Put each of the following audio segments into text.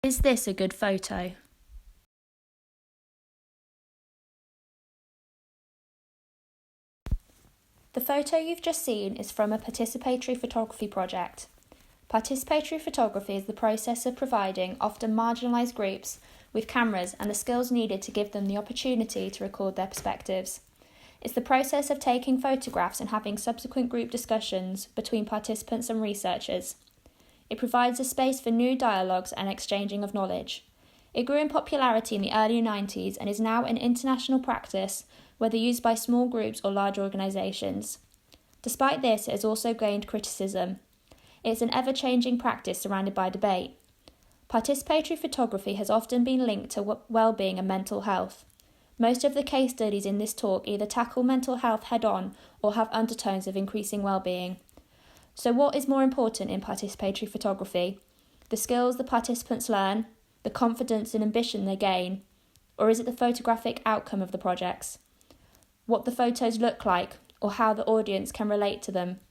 Is this a good photo? The photo you've just seen is from a participatory photography project. Participatory photography is the process of providing often marginalised groups with cameras and the skills needed to give them the opportunity to record their perspectives. It's the process of taking photographs and having subsequent group discussions between participants and researchers. It provides a space for new dialogues and exchanging of knowledge. It grew in popularity in the early 90s and is now an international practice, whether used by small groups or large organisations. Despite this, it has also gained criticism. It's an ever-changing practice surrounded by debate. Participatory photography has often been linked to well-being and mental health. Most of the case studies in this talk either tackle mental health head-on or have undertones of increasing well-being. So what is more important in participatory photography? The skills the participants learn, the confidence and ambition they gain, or is it the photographic outcome of the projects? What the photos look like, or how the audience can relate to them?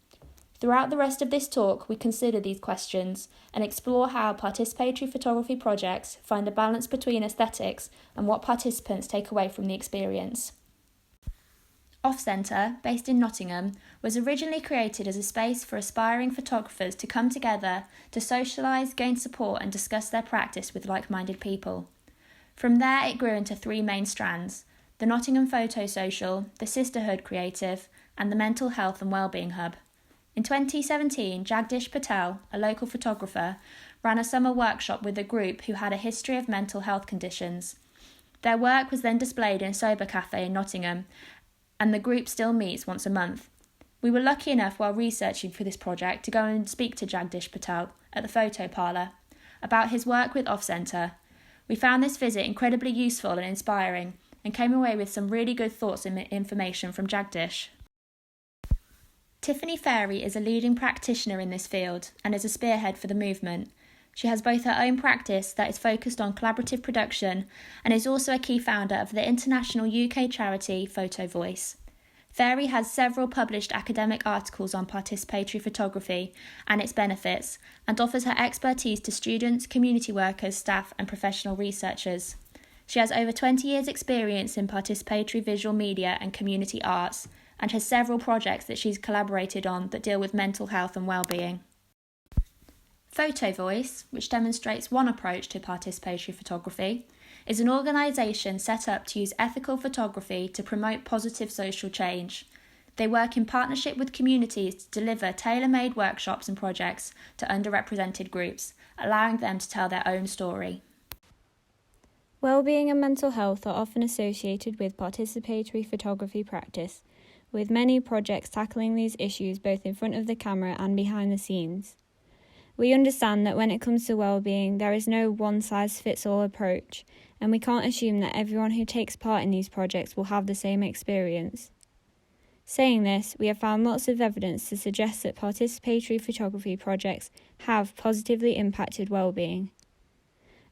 Throughout the rest of this talk, we consider these questions and explore how participatory photography projects find a balance between aesthetics and what participants take away from the experience. Off Centre, based in Nottingham, was originally created as a space for aspiring photographers to come together to socialise, gain support and discuss their practice with like-minded people. From there, it grew into three main strands: the Nottingham Photo Social, the Sisterhood Creative and the Mental Health and Wellbeing Hub. In 2017, Jagdish Patel, a local photographer, ran a summer workshop with a group who had a history of mental health conditions. Their work was then displayed in Sober Cafe in Nottingham, and the group still meets once a month. We were lucky enough while researching for this project to go and speak to Jagdish Patel at the photo parlour about his work with Off Centre. We found this visit incredibly useful and inspiring and came away with some really good thoughts and information from Jagdish. Tiffany Ferry is a leading practitioner in this field and is a spearhead for the movement. She has both her own practice that is focused on collaborative production and is also a key founder of the international UK charity Photo Voice. Ferry has several published academic articles on participatory photography and its benefits and offers her expertise to students, community workers, staff and professional researchers. She has over 20 years' experience in participatory visual media and community arts and has several projects that she's collaborated on that deal with mental health and well-being. Photo Voice, which demonstrates one approach to participatory photography, is an organisation set up to use ethical photography to promote positive social change. They work in partnership with communities to deliver tailor-made workshops and projects to underrepresented groups, allowing them to tell their own story. Wellbeing and mental health are often associated with participatory photography practice, with many projects tackling these issues both in front of the camera and behind the scenes. We understand that when it comes to well-being, there is no one-size-fits-all approach, and we can't assume that everyone who takes part in these projects will have the same experience. Saying this, we have found lots of evidence to suggest that participatory photography projects have positively impacted well-being.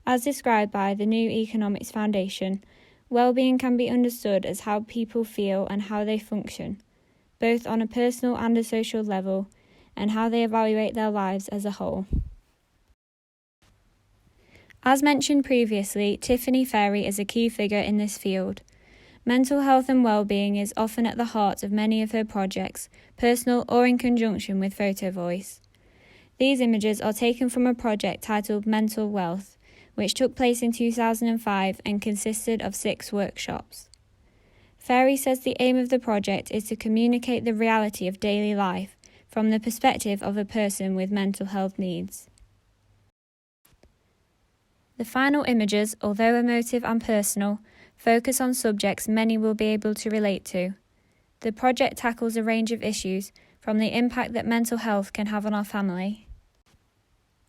As described by the New Economics Foundation, well-being can be understood as how people feel and how they function, both on a personal and a social level, and how they evaluate their lives as a whole. As mentioned previously, Tiffany Ferry is a key figure in this field. Mental health and well-being is often at the heart of many of her projects, personal or in conjunction with Photo Voice. These images are taken from a project titled Mental Wealth, which took place in 2005 and consisted of 6 workshops. Ferry says the aim of the project is to communicate the reality of daily life from the perspective of a person with mental health needs. The final images, although emotive and personal, focus on subjects many will be able to relate to. The project tackles a range of issues, from the impact that mental health can have on our family,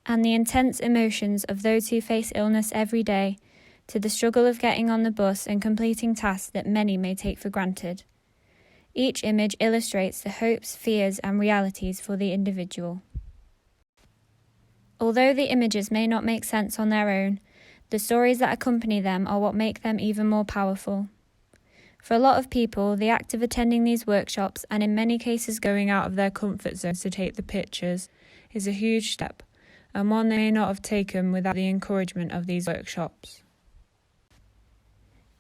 and the intense emotions of those who face illness every day, to the struggle of getting on the bus and completing tasks that many may take for granted. Each image illustrates the hopes, fears, and realities for the individual. Although the images may not make sense on their own, the stories that accompany them are what make them even more powerful. For a lot of people, the act of attending these workshops, and in many cases going out of their comfort zones to take the pictures, is a huge step. and one they may not have taken without the encouragement of these workshops.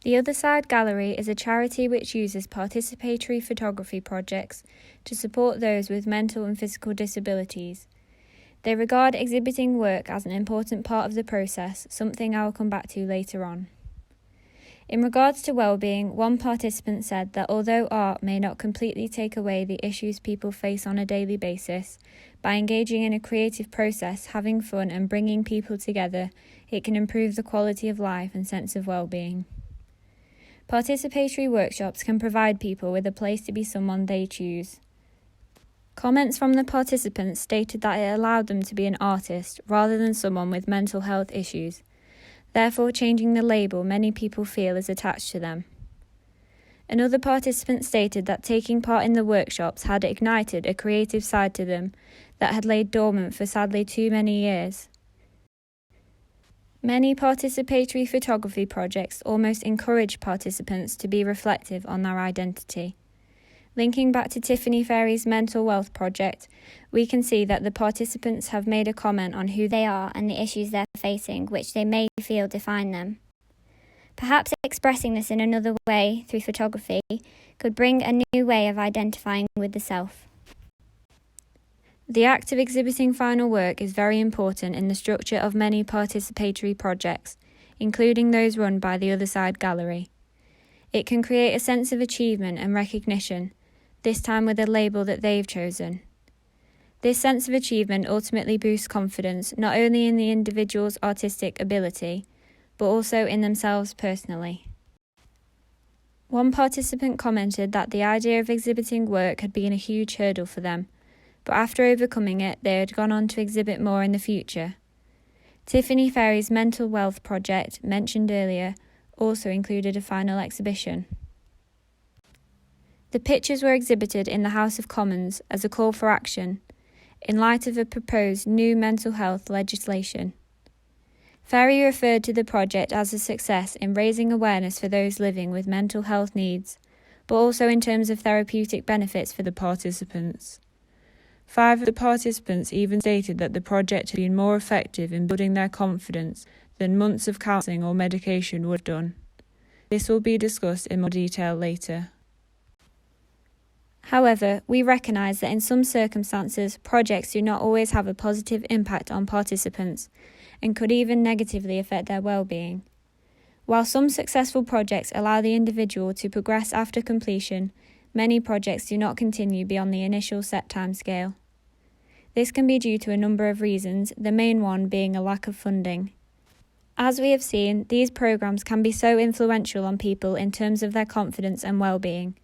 The Other Side Gallery is a charity which uses participatory photography projects to support those with mental and physical disabilities. They regard exhibiting work as an important part of the process, something I will come back to later on. In regards to well-being, one participant said that although art may not completely take away the issues people face on a daily basis, by engaging in a creative process, having fun and bringing people together, it can improve the quality of life and sense of well-being. Participatory workshops can provide people with a place to be someone they choose. Comments from the participants stated that it allowed them to be an artist rather than someone with mental health issues, therefore changing the label many people feel is attached to them. Another participant stated that taking part in the workshops had ignited a creative side to them that had laid dormant for sadly too many years. Many participatory photography projects almost encourage participants to be reflective on their identity. Linking back to Tiffany Ferry's mental wealth project, we can see that the participants have made a comment on who they are and the issues they're facing, which they may feel define them. Perhaps expressing this in another way through photography could bring a new way of identifying with the self. The act of exhibiting final work is very important in the structure of many participatory projects, including those run by the Other Side Gallery. It can create a sense of achievement and recognition, this time with a label that they've chosen. This sense of achievement ultimately boosts confidence not only in the individual's artistic ability, but also in themselves personally. One participant commented that the idea of exhibiting work had been a huge hurdle for them, but after overcoming it, they had gone on to exhibit more in the future. Tiffany Ferry's mental wealth project, mentioned earlier, also included a final exhibition. The pictures were exhibited in the House of Commons as a call for action, in light of a proposed new mental health legislation. Ferry referred to the project as a success in raising awareness for those living with mental health needs, but also in terms of therapeutic benefits for the participants. 5 of the participants even stated that the project had been more effective in building their confidence than months of counselling or medication would have done. This will be discussed in more detail later. However, we recognise that in some circumstances, projects do not always have a positive impact on participants and could even negatively affect their well-being. While some successful projects allow the individual to progress after completion, many projects do not continue beyond the initial set timescale. This can be due to a number of reasons, the main one being a lack of funding. As we have seen, these programs can be so influential on people in terms of their confidence and well-being.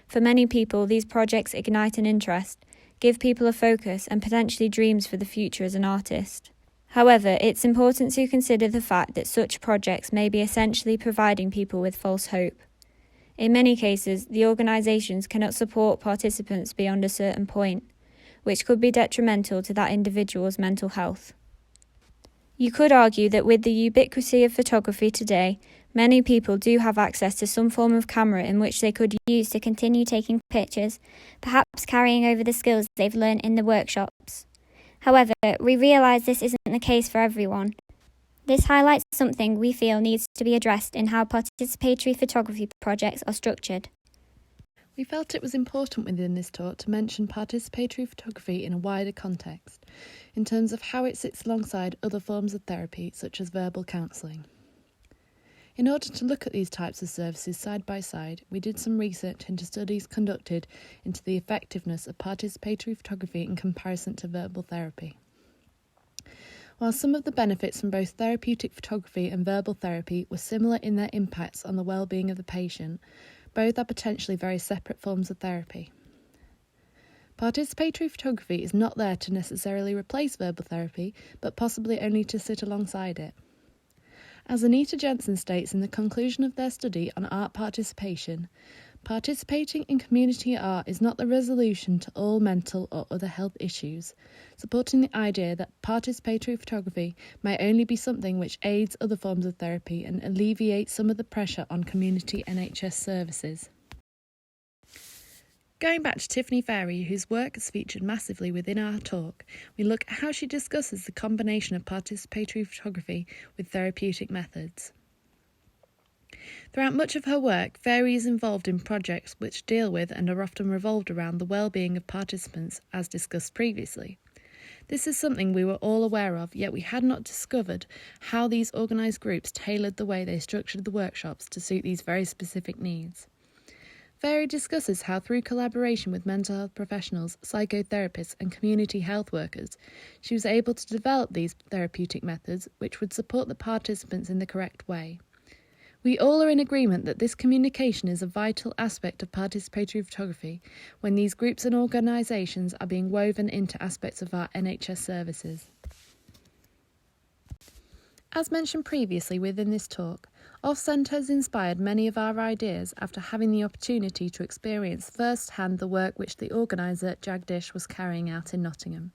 For many people, these projects ignite an interest, give people a focus and potentially dreams for the future as an artist. However, it's important to consider the fact that such projects may be essentially providing people with false hope. In many cases, the organisations cannot support participants beyond a certain point, which could be detrimental to that individual's mental health. You could argue that with the ubiquity of photography today, many people do have access to some form of camera in which they could use to continue taking pictures, perhaps carrying over the skills they've learned in the workshops. However, we realise this isn't the case for everyone. This highlights something we feel needs to be addressed in how participatory photography projects are structured. We felt it was important within this talk to mention participatory photography in a wider context, in terms of how it sits alongside other forms of therapy, such as verbal counselling. In order to look at these types of services side by side, we did some research into studies conducted into the effectiveness of participatory photography in comparison to verbal therapy. While some of the benefits from both therapeutic photography and verbal therapy were similar in their impacts on the well-being of the patient, both are potentially very separate forms of therapy. Participatory photography is not there to necessarily replace verbal therapy, but possibly only to sit alongside it. As Anita Jensen states in the conclusion of their study on art participation, participating in community art is not the resolution to all mental or other health issues, supporting the idea that participatory photography may only be something which aids other forms of therapy and alleviates some of the pressure on community NHS services. Going back to Tiffany Ferry, whose work is featured massively within our talk, we look at how she discusses the combination of participatory photography with therapeutic methods. Throughout much of her work, Ferry is involved in projects which deal with and are often revolved around the well-being of participants, as discussed previously. This is something we were all aware of, yet we had not discovered how these organised groups tailored the way they structured the workshops to suit these very specific needs. Ferry discusses how through collaboration with mental health professionals, psychotherapists and community health workers, she was able to develop these therapeutic methods which would support the participants in the correct way. We all are in agreement that this communication is a vital aspect of participatory photography when these groups and organisations are being woven into aspects of our NHS services. As mentioned previously within this talk, Off-Centre has inspired many of our ideas after having the opportunity to experience first-hand the work which the organiser, Jagdish, was carrying out in Nottingham.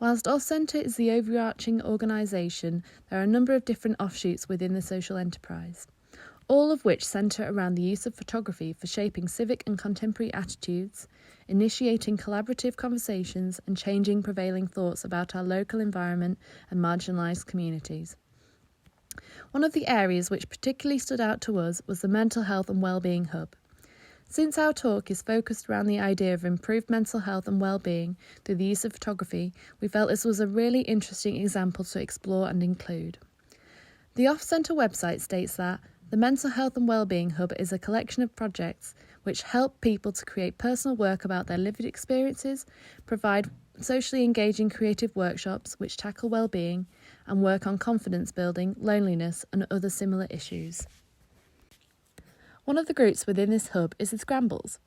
Whilst Off-Centre is the overarching organisation, there are a number of different offshoots within the social enterprise, all of which centre around the use of photography for shaping civic and contemporary attitudes, initiating collaborative conversations and changing prevailing thoughts about our local environment and marginalised communities. One of the areas which particularly stood out to us was the Mental Health and Wellbeing Hub. Since our talk is focused around the idea of improved mental health and well-being through the use of photography, we felt this was a really interesting example to explore and include. The Off-Centre website states that the Mental Health and Wellbeing Hub is a collection of projects which help people to create personal work about their lived experiences, provide socially engaging creative workshops which tackle well-being, and work on confidence building, loneliness and other similar issues. One of the groups within this hub is the Scrambles,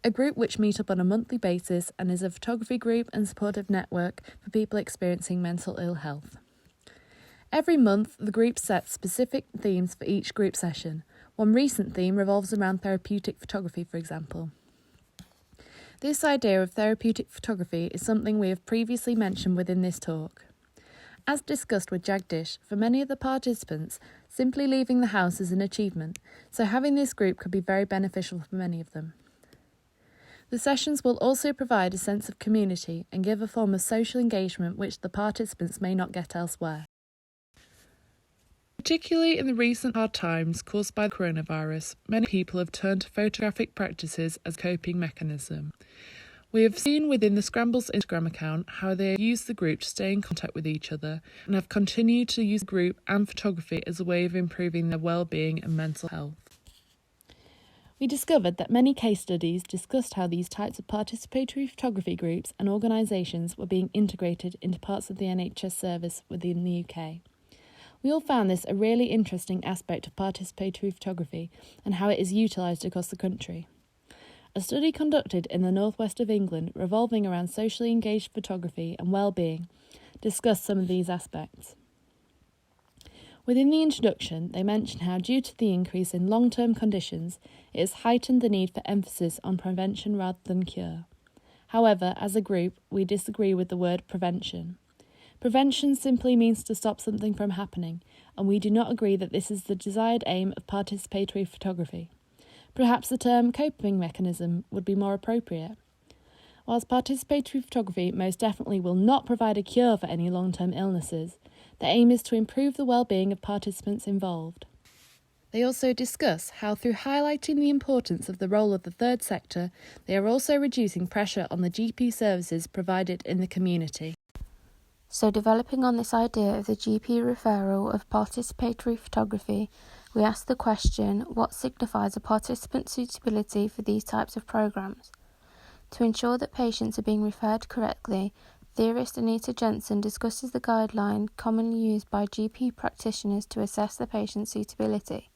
a group which meet up on a monthly basis and is a photography group and supportive network for people experiencing mental ill health. Every month, the group sets specific themes for each group session. One recent theme revolves around therapeutic photography, for example. This idea of therapeutic photography is something we have previously mentioned within this talk. As discussed with Jagdish, for many of the participants, simply leaving the house is an achievement, so having this group could be very beneficial for many of them. The sessions will also provide a sense of community and give a form of social engagement which the participants may not get elsewhere. Particularly in the recent hard times caused by the coronavirus, many people have turned to photographic practices as a coping mechanism. We have seen within the Scrambles Instagram account how they have used the group to stay in contact with each other and have continued to use the group and photography as a way of improving their well-being and mental health. We discovered that many case studies discussed how these types of participatory photography groups and organisations were being integrated into parts of the NHS service within the UK. We all found this a really interesting aspect of participatory photography and how it is utilised across the country. A study conducted in the northwest of England revolving around socially engaged photography and well-being discussed some of these aspects. Within the introduction, they mention how due to the increase in long-term conditions, it has heightened the need for emphasis on prevention rather than cure. However, as a group, we disagree with the word prevention. Prevention simply means to stop something from happening, and we do not agree that this is the desired aim of participatory photography. Perhaps the term coping mechanism would be more appropriate. Whilst participatory photography most definitely will not provide a cure for any long-term illnesses, the aim is to improve the well-being of participants involved. They also discuss how through highlighting the importance of the role of the third sector, they are also reducing pressure on the GP services provided in the community. So developing on this idea of the GP referral of participatory photography, we asked the question, what signifies a participant's suitability for these types of programmes? To ensure that patients are being referred correctly, theorist Anita Jensen discusses the guideline commonly used by GP practitioners to assess the patient's suitability.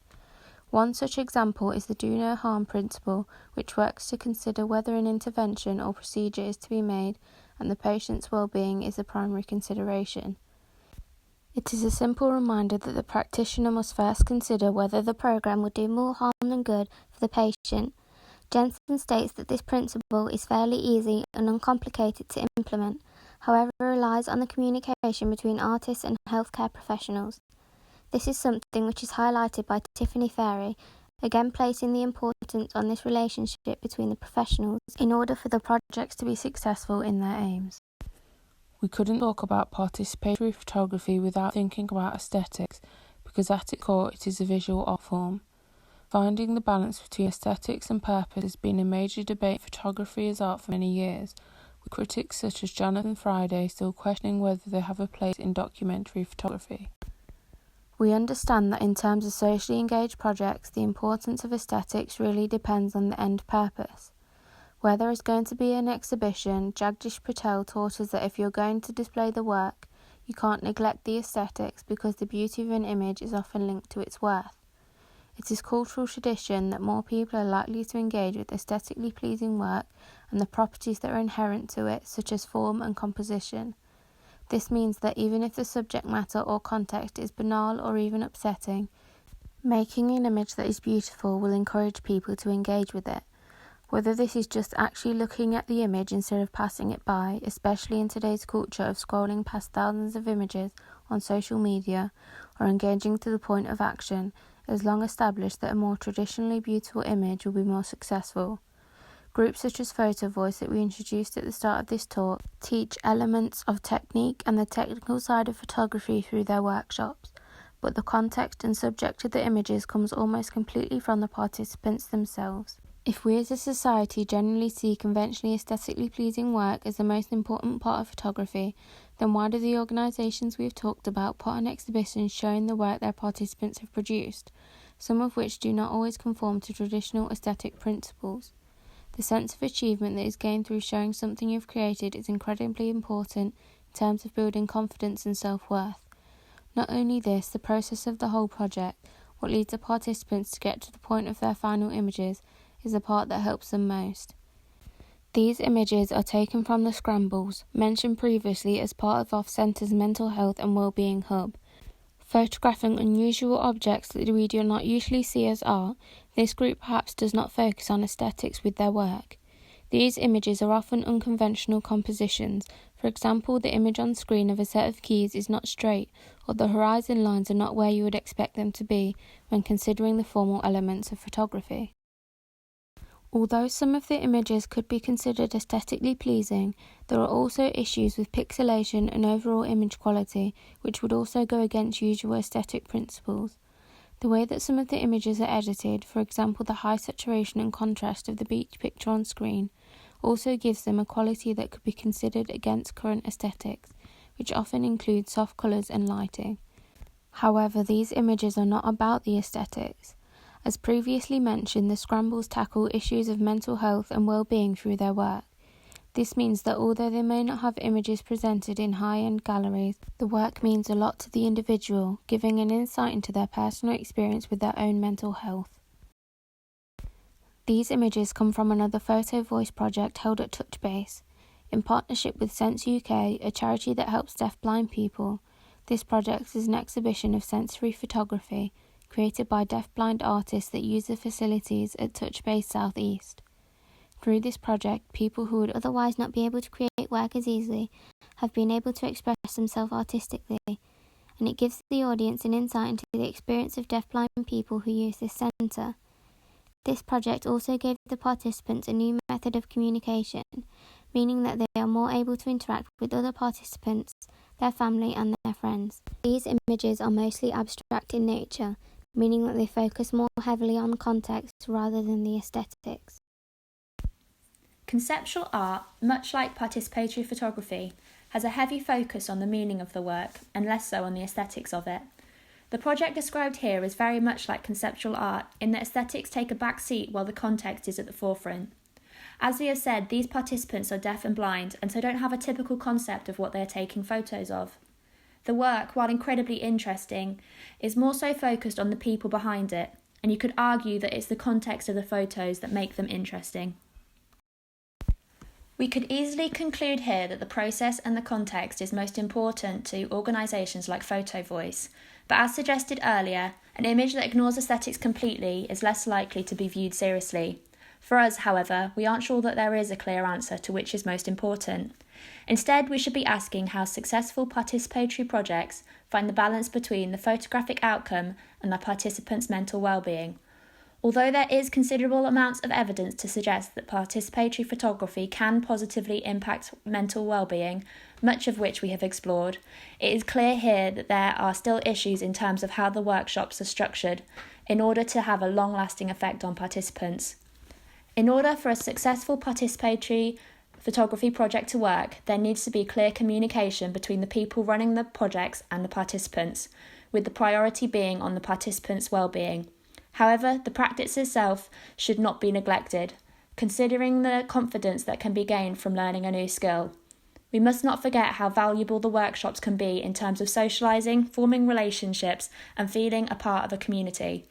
One such example is the do no harm principle, which works to consider whether an intervention or procedure is to be made and the patient's well-being is the primary consideration. It is a simple reminder that the practitioner must first consider whether the programme will do more harm than good for the patient. Jensen states that this principle is fairly easy and uncomplicated to implement, however relies on the communication between artists and healthcare professionals. This is something which is highlighted by Tiffany Ferry, again placing the importance on this relationship between the professionals in order for the projects to be successful in their aims. We couldn't talk about participatory photography without thinking about aesthetics, because at its core it is a visual art form. Finding the balance between aesthetics and purpose has been a major debate in photography as art for many years, with critics such as Jonathan Friday still questioning whether they have a place in documentary photography. We understand that in terms of socially engaged projects, the importance of aesthetics really depends on the end purpose. Where there is going to be an exhibition, Jagdish Patel taught us that if you're going to display the work, you can't neglect the aesthetics because the beauty of an image is often linked to its worth. It is cultural tradition that more people are likely to engage with aesthetically pleasing work and the properties that are inherent to it, such as form and composition. This means that even if the subject matter or context is banal or even upsetting, making an image that is beautiful will encourage people to engage with it. Whether this is just actually looking at the image instead of passing it by, especially in today's culture of scrolling past thousands of images on social media, or engaging to the point of action, it is long established that a more traditionally beautiful image will be more successful. Groups such as Photo Voice that we introduced at the start of this talk teach elements of technique and the technical side of photography through their workshops, but the context and subject of the images comes almost completely from the participants themselves. If we as a society generally see conventionally aesthetically pleasing work as the most important part of photography, then why do the organisations we have talked about put on exhibitions showing the work their participants have produced, some of which do not always conform to traditional aesthetic principles? The sense of achievement that is gained through showing something you've created is incredibly important in terms of building confidence and self-worth. Not only this, the process of the whole project, what leads the participants to get to the point of their final images, is the part that helps them most. These images are taken from the scrambles, mentioned previously as part of Off-Centre's mental health and wellbeing hub. Photographing unusual objects that we do not usually see as art, this group perhaps does not focus on aesthetics with their work. These images are often unconventional compositions. For example, the image on screen of a set of keys is not straight, or the horizon lines are not where you would expect them to be when considering the formal elements of photography. Although some of the images could be considered aesthetically pleasing, there are also issues with pixelation and overall image quality, which would also go against usual aesthetic principles. The way that some of the images are edited, for example the high saturation and contrast of the beach picture on screen, also gives them a quality that could be considered against current aesthetics, which often include soft colours and lighting. However, these images are not about the aesthetics. As previously mentioned, the scrambles tackle issues of mental health and well-being through their work. This means that although they may not have images presented in high-end galleries, the work means a lot to the individual, giving an insight into their personal experience with their own mental health. These images come from another Photo Voice project held at Touchbase. In partnership with Sense UK, a charity that helps deaf-blind people, this project is an exhibition of sensory photography, created by deaf-blind artists that use the facilities at Touchbase South East. Through this project, people who would otherwise not be able to create work as easily have been able to express themselves artistically, and it gives the audience an insight into the experience of deaf-blind people who use this centre. This project also gave the participants a new method of communication, meaning that they are more able to interact with other participants, their family and their friends. These images are mostly abstract in nature, meaning that they focus more heavily on context rather than the aesthetics. Conceptual art, much like participatory photography, has a heavy focus on the meaning of the work and less so on the aesthetics of it. The project described here is very much like conceptual art in that aesthetics take a back seat while the context is at the forefront. As we have said, these participants are deaf and blind and so don't have a typical concept of what they are taking photos of. The work, while incredibly interesting, is more so focused on the people behind it, and you could argue that it's the context of the photos that make them interesting. We could easily conclude here that the process and the context is most important to organisations like Photo Voice, but as suggested earlier, an image that ignores aesthetics completely is less likely to be viewed seriously. For us, however, we aren't sure that there is a clear answer to which is most important. Instead, we should be asking how successful participatory projects find the balance between the photographic outcome and the participants' mental well-being. Although there is considerable amounts of evidence to suggest that participatory photography can positively impact mental well-being, much of which we have explored, it is clear here that there are still issues in terms of how the workshops are structured in order to have a long-lasting effect on participants. In order for a successful participatory photography project to work, there needs to be clear communication between the people running the projects and the participants, with the priority being on the participants' well-being. However, the practice itself should not be neglected, considering the confidence that can be gained from learning a new skill. We must not forget how valuable the workshops can be in terms of socialising, forming relationships, and feeling a part of a community.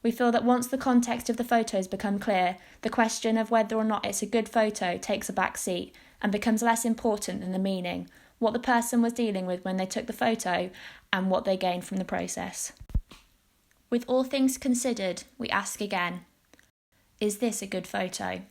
We feel that once the context of the photos become clear, the question of whether or not it's a good photo takes a back seat and becomes less important than the meaning, what the person was dealing with when they took the photo, and what they gained from the process. With all things considered, we ask again, is this a good photo?